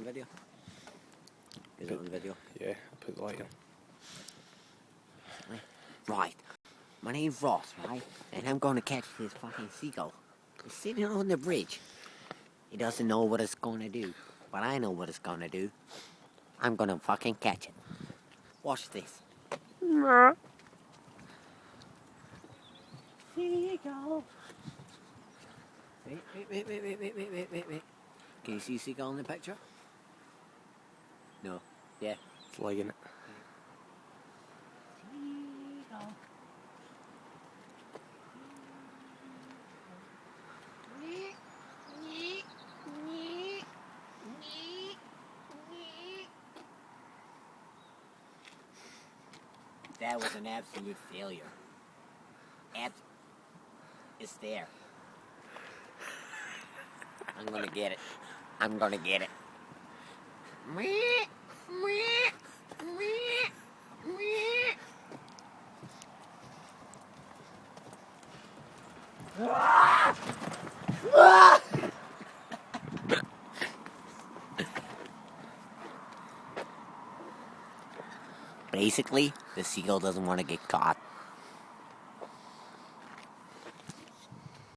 video? Is it on video? Yeah, I'll put the light on. Right. My name's Ross, right? And I'm going to catch this fucking seagull. It's sitting on the bridge. He doesn't know what it's going to do. But I know what it's going to do. I'm going to fucking catch it. Watch this. Seagull. Wait. Can you see seagull in the picture? No. Yeah. It's lighting it. Seagull. That was an absolute failure. It's there. I'm gonna get it. Basically, the seagull doesn't want to get caught.